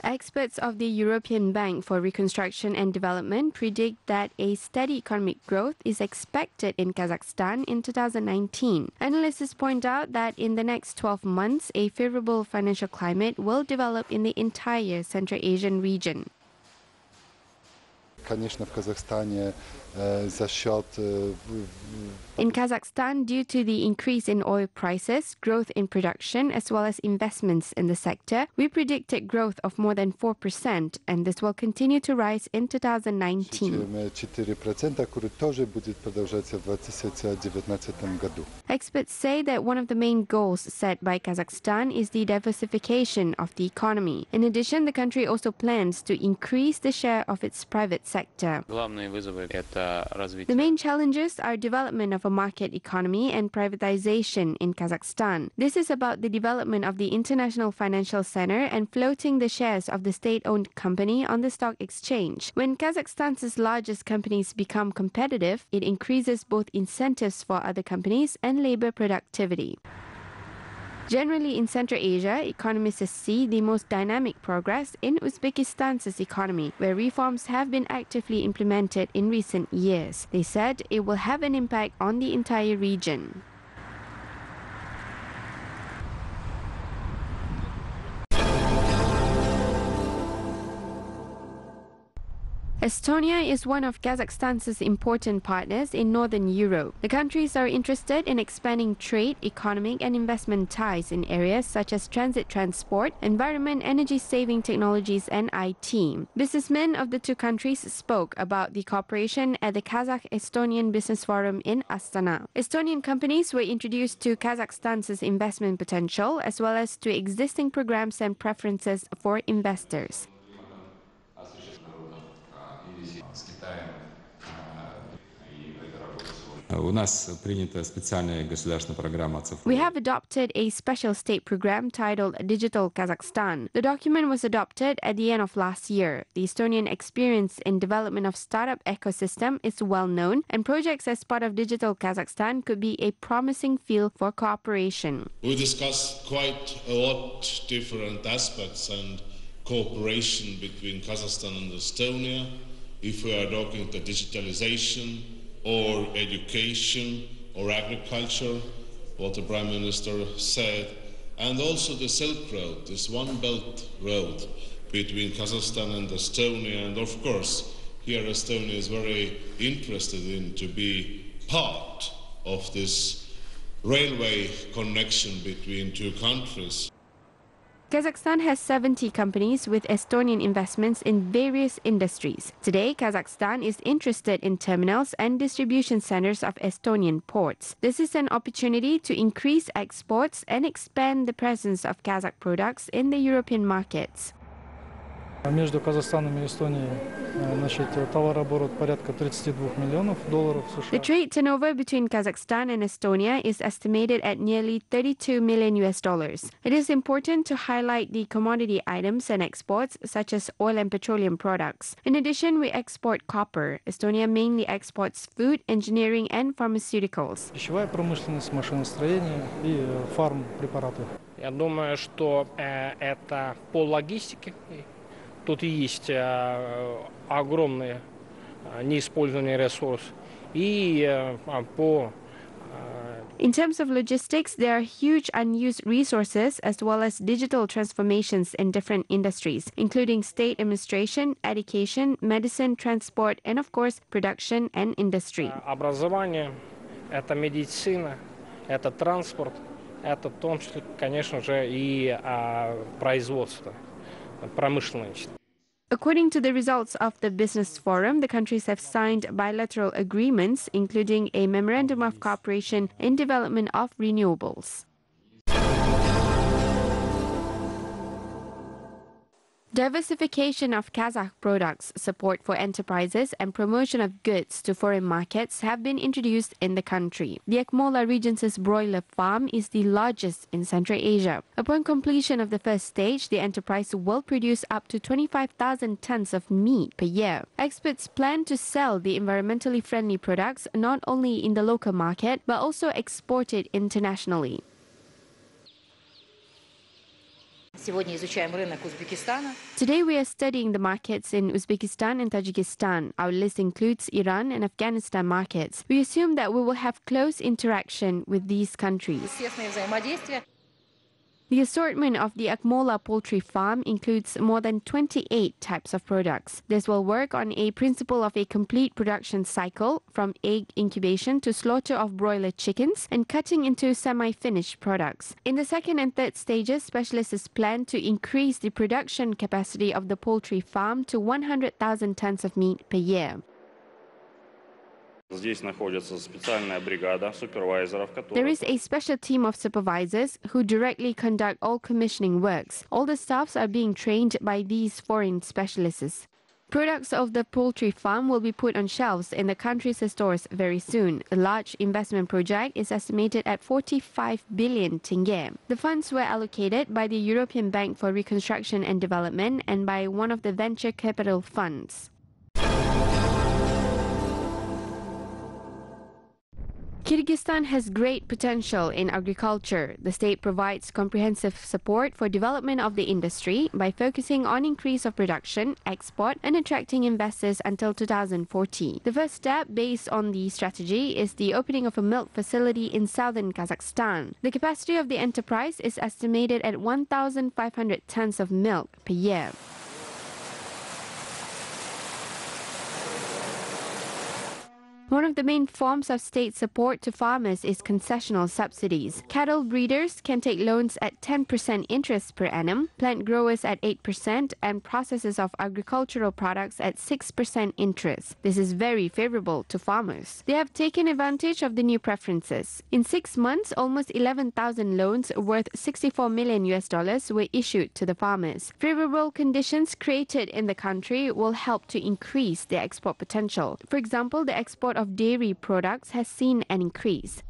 Experts of the European Bank for Reconstruction and Development predict that a steady economic growth is expected in Kazakhstan in 2019. Analysts point out that in the next 12 months, a favorable financial climate will develop in the entire Central Asian region. In Kazakhstan, due to the increase in oil prices, growth in production, as well as investments in the sector, we predicted growth of more than 4%, and this will continue to rise in 2019. Experts say that one of the main goals set by Kazakhstan is the diversification of the economy. In addition, the country also plans to increase the share of its private sector. The main challenges are development of a market economy and privatization in Kazakhstan. This is about the development of the International Financial Center and floating the shares of the state-owned company on the stock exchange. When Kazakhstan's largest companies become competitive, it increases both incentives for other companies and labor productivity. Generally, in Central Asia, economists see the most dynamic progress in Uzbekistan's economy, where reforms have been actively implemented in recent years. They said it will have an impact on the entire region. Estonia is one of Kazakhstan's important partners in Northern Europe. The countries are interested in expanding trade, economic and investment ties in areas such as transit transport, environment, energy-saving technologies and IT. Businessmen of the two countries spoke about the cooperation at the Kazakh-Estonian Business Forum in Astana. Estonian companies were introduced to Kazakhstan's investment potential as well as to existing programs and preferences for investors. We have adopted a special state program titled Digital Kazakhstan. The document was adopted at the end of last year. The Estonian experience in development of startup ecosystem is well known, and projects as part of Digital Kazakhstan could be a promising field for cooperation. We discussed quite a lot different aspects and cooperation between Kazakhstan and Estonia, if we are talking to digitalization or education or agriculture, what the Prime Minister said, and also the Silk Road, this One Belt Road between Kazakhstan and Estonia, and of course here Estonia is very interested in to be part of this railway connection between two countries. Kazakhstan has 70 companies with Estonian investments in various industries. Today, Kazakhstan is interested in terminals and distribution centers of Estonian ports. This is an opportunity to increase exports and expand the presence of Kazakh products in the European markets. Между Казахстаном и Эстонией, товарооборот порядка $32 миллионов США. The trade turnover between Kazakhstan and Estonia is estimated at nearly $32 million. It is important to highlight the commodity items and exports such as oil and petroleum products. In addition, we export copper. Estonia mainly exports food, engineering and pharmaceuticals. Пищевая промышленность, машиностроение и фармпрепараты. Я думаю, что это по логистике. Тут есть огромный неиспользованный ресурс. И по In terms of logistics, there are huge unused resources as well as digital transformations in different industries, including state administration, education, medicine, transport, and of course, production and industry. Образование, это медицина, это транспорт, это в том числе, конечно же, и производство, промышленность. According to the results of the Business Forum, the countries have signed bilateral agreements, including a memorandum of cooperation in development of renewables. Diversification of Kazakh products, support for enterprises and promotion of goods to foreign markets have been introduced in the country. The Akmola region's broiler farm is the largest in Central Asia. Upon completion of the first stage, the enterprise will produce up to 25,000 tons of meat per year. Experts plan to sell the environmentally friendly products not only in the local market but also exported internationally. Сегодня изучаем рынок Узбекистана. Today we are studying the markets in Uzbekistan and Tajikistan. Our list includes Iran and Afghanistan markets. We assume that we will have close interaction with these countries. Тесное взаимодействие. The assortment of the Akmola poultry farm includes more than 28 types of products. This will work on a principle of a complete production cycle, from egg incubation to slaughter of broiler chickens and cutting into semi-finished products. In the second and third stages, specialists plan to increase the production capacity of the poultry farm to 100,000 tons of meat per year. Здесь находится специальная бригада супервайзеров, There is a special team of supervisors who directly conduct all commissioning works. All the staffs are being trained by these foreign specialists. Products of the poultry farm will be put on shelves in the country's stores very soon. A large investment project is estimated at 45 billion tenge. The funds were allocated by the European Bank for Reconstruction and Development and by one of the venture capital funds. Kyrgyzstan has great potential in agriculture. The state provides comprehensive support for development of the industry by focusing on increase of production, export, and attracting investors until 2040. The first step based on the strategy is the opening of a milk facility in southern Kazakhstan. The capacity of the enterprise is estimated at 1,500 tons of milk per year. One of the main forms of state support to farmers is concessional subsidies. Cattle breeders can take loans at 10% interest per annum, plant growers at 8%, and processors of agricultural products at 6% interest. This is very favorable to farmers. They have taken advantage of the new preferences. In 6 months, almost 11,000 loans worth $64 million were issued to the farmers. Favorable conditions created in the country will help to increase their export potential. For example, the export of dairy products has seen an increase.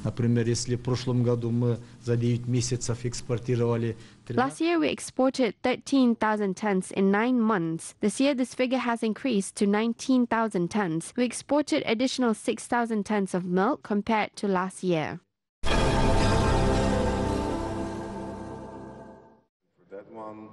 Например, если в прошлом году мы за 9 месяцев экспортировали... Last year we exported 13,000 tons in 9 months. This year this figure has increased to 19,000 tons. We exported additional 6,000 tons of milk compared to last year. That one,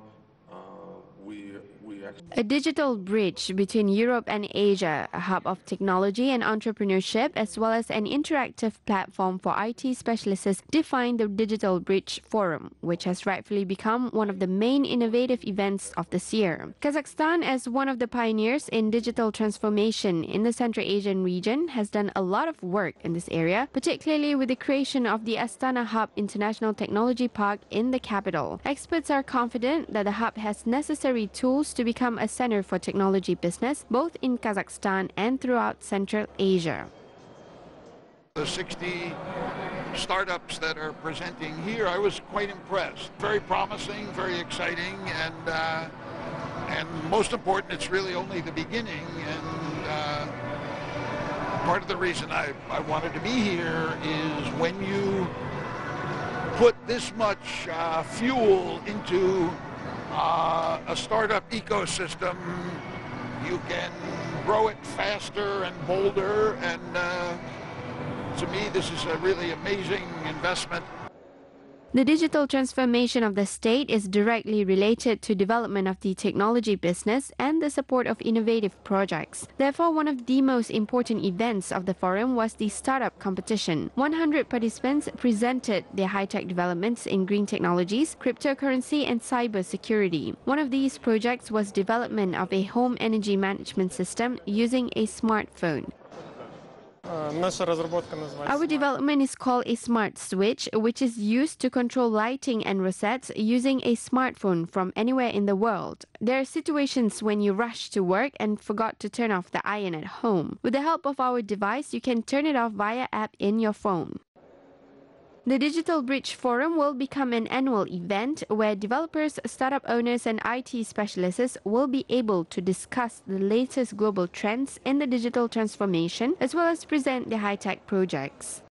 A digital bridge between Europe and Asia, a hub of technology and entrepreneurship, as well as an interactive platform for IT specialists, define the Digital Bridge Forum, which has rightfully become one of the main innovative events of this year. Kazakhstan, as one of the pioneers in digital transformation in the Central Asian region, has done a lot of work in this area, particularly with the creation of the Astana Hub International Technology Park in the capital. Experts are confident that the hub has necessary tools to become a center for technology business, both in Kazakhstan and throughout Central Asia. The 60 startups that are presenting here, I was quite impressed. Very promising, very exciting, and most important, it's really only the beginning. And part of the reason I wanted to be here is when you put this much fuel into a startup ecosystem, you can grow it faster and bolder, and to me this is a really amazing investment. The digital transformation of the state is directly related to development of the technology business and the support of innovative projects. Therefore, one of the most important events of the forum was the startup competition. 100 participants presented their high-tech developments in green technologies, cryptocurrency, and cybersecurity. One of these projects was development of a home energy management system using a smartphone. Our development is called a smart switch, which is used to control lighting and rosettes using a smartphone from anywhere in the world. There are situations when you rush to work and forgot to turn off the iron at home. With the help of our device, you can turn it off via app in your phone. The Digital Bridge Forum will become an annual event where developers, startup owners, and IT specialists will be able to discuss the latest global trends in the digital transformation, as well as present their high-tech projects.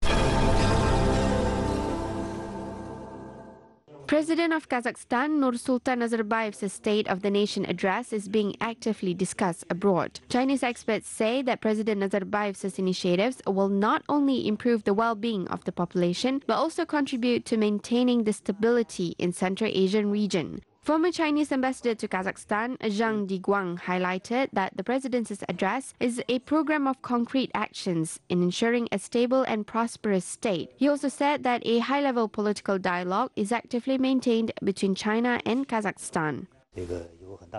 President of Kazakhstan Nursultan Nazarbayev's State of the Nation address is being actively discussed abroad. Chinese experts say that President Nazarbayev's initiatives will not only improve the well-being of the population, but also contribute to maintaining the stability in Central Asian region. Former Chinese ambassador to Kazakhstan, Zhang Diguang, highlighted that the president's address is a program of concrete actions in ensuring a stable and prosperous state. He also said that a high-level political dialogue is actively maintained between China and Kazakhstan.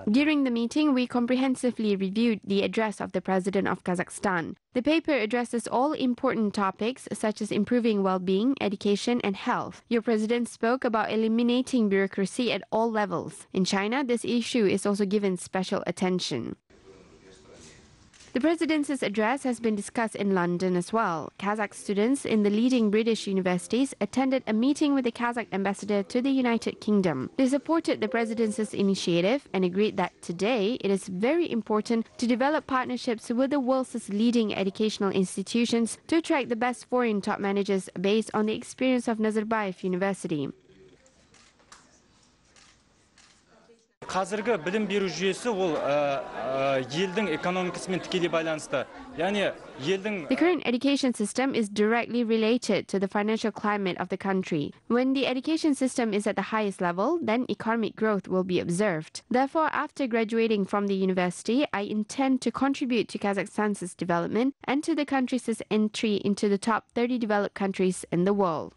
During the meeting, we comprehensively reviewed the address of the President of Kazakhstan. The paper addresses all important topics such as improving well-being, education and health. Your president spoke about eliminating bureaucracy at all levels. In China, this issue is also given special attention. The president's address has been discussed in London as well. Kazakh students in the leading British universities attended a meeting with the Kazakh ambassador to the United Kingdom. They supported the president's initiative and agreed that today it is very important to develop partnerships with the world's leading educational institutions to attract the best foreign top managers based on the experience of Nazarbayev University. Қазіргі білім беру жүйесі ол елдің экономикасымен тікелей байланысты. Яғни елдің The current education system is directly related to the financial climate of the country. When the education system is at the highest level, then economic growth will be observed. Therefore, after graduating from the university, I intend to contribute to Kazakhstan's development and to the country's entry into the top 30 developed countries in the world.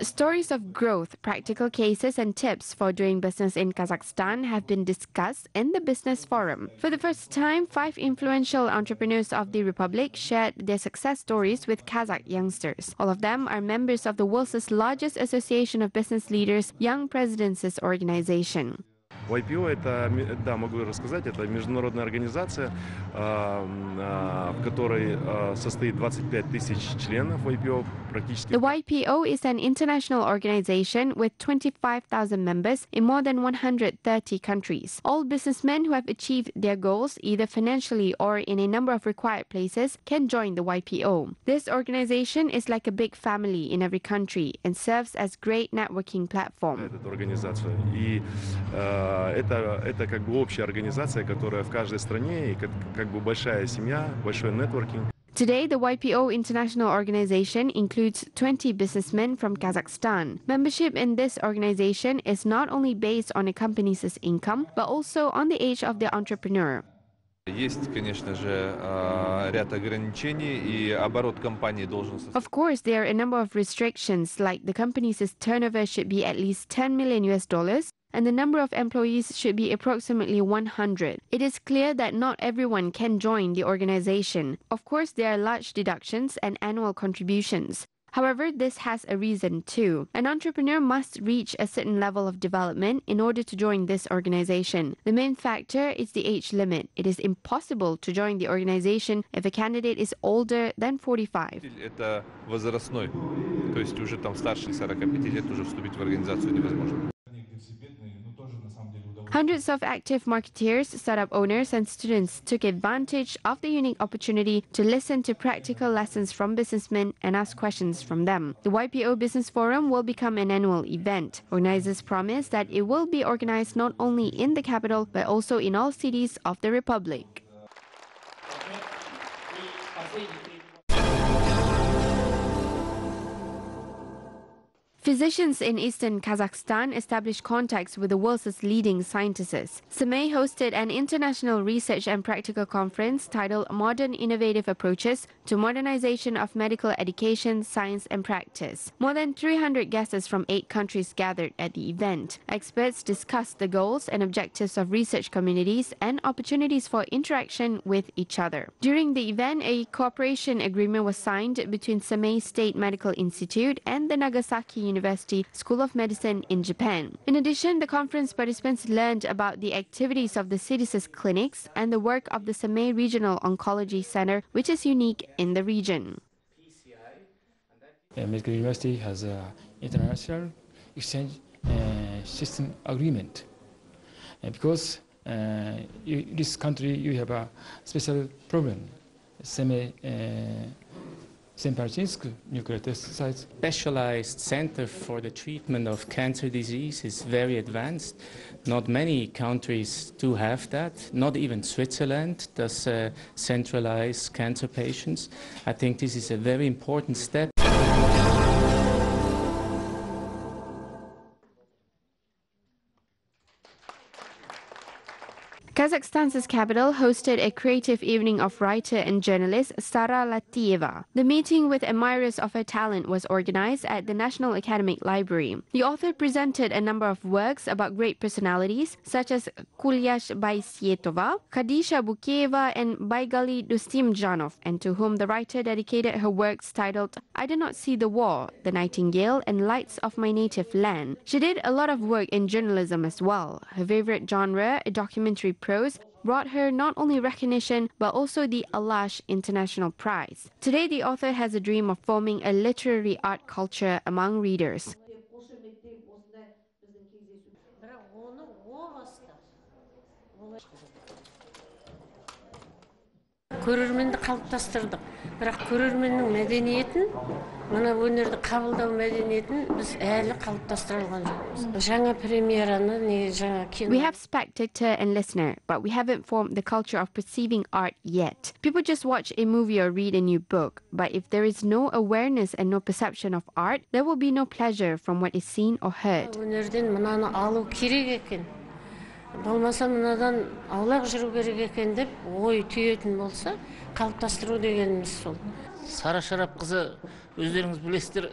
Stories of growth, practical cases and tips for doing business in Kazakhstan have been discussed in the Business Forum. For the first time, 5 influential entrepreneurs of the Republic shared their success stories with Kazakh youngsters. All of them are members of the world's largest association of business leaders, Young Presidents' Organization. YPO это, да, могу рассказать, это международная организация, в которой состоит 25 тысяч членов YPO практически. The YPO is an international organization with 25,000 members in more than 130 countries. All businessmen who have achieved their goals, either financially or in a number of required places, can join the YPO. This organization is like a big family in every country and serves as great networking platform. Эта организация. И это как бы общая организация, которая в каждой стране, и как бы большая семья, большой нетворкинг. Today, the YPO International Organization includes 20 businessmen from Kazakhstan. Membership in this organization is not only based on a company's income, but also on the age of the entrepreneur. Есть, конечно же, ряд ограничений, и оборот компании должен составлять. Of course, there are a number of restrictions, like the company's turnover should be at least $10 million, and the number of employees should be approximately 100. It is clear that not everyone can join the organization. Of course, there are large deductions and annual contributions. However, this has a reason too. An entrepreneur must reach a certain level of development in order to join this organization. The main factor is the age limit. It is impossible to join the organization if a candidate is older than 45. Это возрастной, то есть уже там старше 45 лет уже вступить в организацию невозможно. Hundreds of active marketeers, startup owners and students took advantage of the unique opportunity to listen to practical lessons from businessmen and ask questions from them. The YPO Business Forum will become an annual event. Organizers promise that it will be organized not only in the capital but also in all cities of the Republic. Physicians in eastern Kazakhstan established contacts with the world's leading scientists. Samay hosted an international research and practical conference titled Modern Innovative Approaches to Modernization of Medical Education, Science and Practice. More than 300 guests from 8 countries gathered at the event. Experts discussed the goals and objectives of research communities and opportunities for interaction with each other. During the event, a cooperation agreement was signed between Samay State Medical Institute and the Nagasaki University School of Medicine in Japan. In addition, the conference participants learned about the activities of the city's clinics and the work of the Samay Regional Oncology Center, which is unique in the region. Medical University has an international exchange system agreement because this country you have a special problem. Samay Semperchinsk nuclear test site. Specialized center for the treatment of cancer disease is very advanced. Not many countries do have that. Not even Switzerland does centralize cancer patients. I think this is a very important step. Kazakhstan's capital hosted a creative evening of writer and journalist Sara Latieva. The meeting with admirers of her talent was organized at the National Academic Library. The author presented a number of works about great personalities such as Kulyash Baysyetova, Khadisha Bukeva, and Baigali Dostimjanov, and to whom the writer dedicated her works titled I Do Not See the War, The Nightingale, and Lights of My Native Land. She did a lot of work in journalism as well. Her favorite genre, a documentary prose, brought her not only recognition but also the Alash International Prize. Today, the author has a dream of forming a literary art culture among readers. Көрерменді қалыптастырдық. Бірақ көрерменнің мәдениетін, мына өнерді қабылдау мәдениетін біз әлі қалыптастыра алған жоқпыз. Жаңа премьераны, жаңа кино. We have spectator and listener, but we haven't formed the culture of perceiving art yet. People just watch a movie or read a new book, but if there is no awareness and no perception of art, there will be no pleasure from what is seen or heard. Өнерден мынаны алу керек екен. Болмаса мынадан аулақ жүру керек екен деп ой түйетін болса, қалыптастыру дегеніміз сол. Сара Шарапқызы, өздеріңіз білесіздер,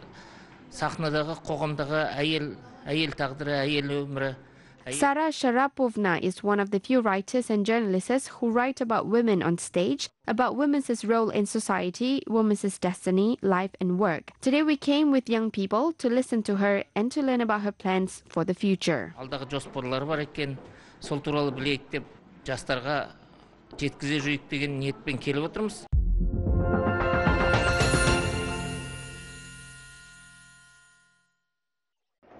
сахнадағы, қоғамдағы әйел тағдыры, әйел өмірі. Sara Sharapovna is one of the few writers and journalists who write about women on stage, about women's role in society, women's destiny, life and work. Today we came with young people to listen to her and to learn about her plans for the future. Алдағы жоспарлары бар екен, сол туралы білейік деп, жастарға жеткізе жүрейік деген ниетпен келіп отырмыз.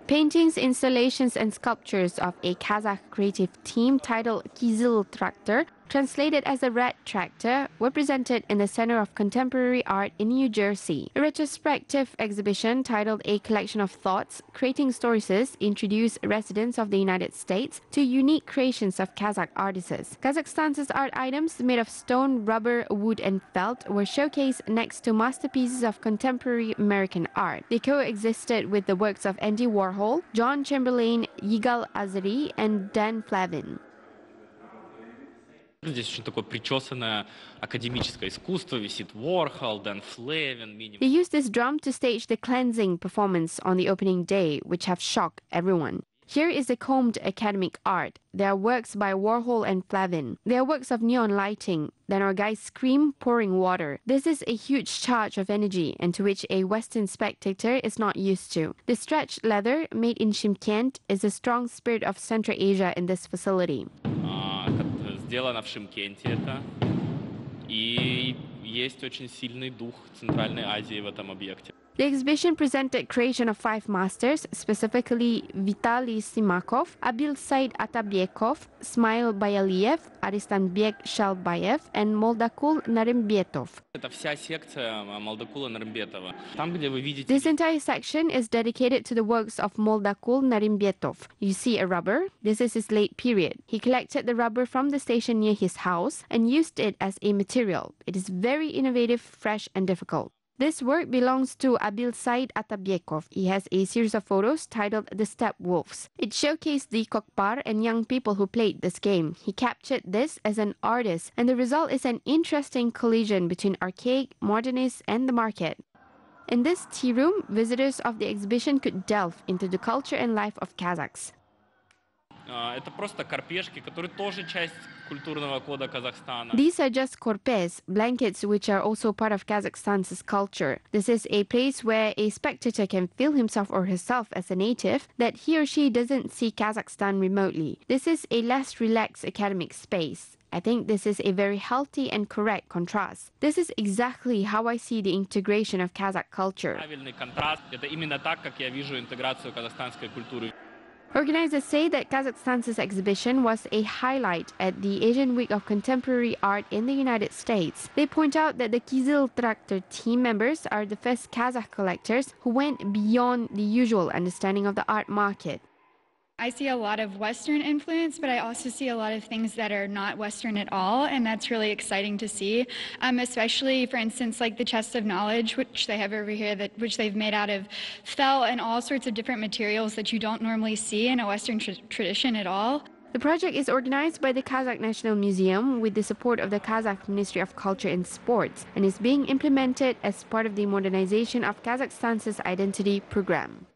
Paintings, installations and sculptures of a Kazakh creative team titled Kizil Traktor, translated as a red tractor, were presented in the Center of Contemporary Art in New Jersey. A retrospective exhibition titled A Collection of Thoughts, Creating Stories, introduced residents of the United States to unique creations of Kazakh artists. Kazakhstan's art items made of stone, rubber, wood and felt were showcased next to masterpieces of contemporary American art. They coexisted with the works of Andy Warhol, John Chamberlain, Yigal Azari and Dan Flavin. Здесь очень такое причесанное академическое искусство, висит Warhol, Dan Flavin. They used this drum to stage the cleansing performance on the opening day, which have shocked everyone. Here is the combed academic art. There are works by Warhol and Flavin. There are works of neon lighting. Then our guys scream, pouring water. This is a huge charge of energy, and to which a Western spectator is not used to. The stretched leather, made in Shymkent, is a strong spirit of Central Asia in this facility. Сделано в Шымкенте это, и есть очень сильный дух Центральной Азии в этом объекте. The exhibition presented creation of 5 masters, specifically Vitaly Simakov, Abil Said Atabiekov, Smail Bayaliev, Aristanbek Shalbayev, and Moldakul Narimbetov. Это вся секция Молдакула Нарымбетова. Там, где вы видите... This entire section is dedicated to the works of Moldakul Narimbetov. You see a rubber. This is his late period. He collected the rubber from the station near his house and used it as a material. It is very innovative, fresh, and difficult. This work belongs to Abil Said Atabiekov. He has a series of photos titled The Steppe Wolves. It showcased the Kokpar and young people who played this game. He captured this as an artist, and the result is an interesting collision between archaic, modernist, and the market. In this tea room, visitors of the exhibition could delve into the culture and life of Kazakhs. Это просто корпешки, которые тоже часть культурного кода Казахстана. These are just korpes, blankets which are also part of Kazakhstan's culture. This is a place where a spectator can feel himself or herself as a native, that he or she doesn't see Kazakhstan remotely. This is a less relaxed academic space. I think this is a very healthy and correct contrast. This is exactly how I see the integration of Kazakh culture. Правильный контраст. Это именно так, как я вижу интеграцию казахстанской культуры. Organizers say that Kazakhstan's exhibition was a highlight at the Asian Week of Contemporary Art in the United States. They point out that the Kizil Traktor team members are the first Kazakh collectors who went beyond the usual understanding of the art market. I see a lot of Western influence, but I also see a lot of things that are not Western at all, and that's really exciting to see, especially, for instance, like the chest of knowledge, which they have over here, which they've made out of felt and all sorts of different materials that you don't normally see in a Western tradition at all. The project is organized by the Kazakh National Museum with the support of the Kazakh Ministry of Culture and Sports and is being implemented as part of the modernization of Kazakhstan's identity program.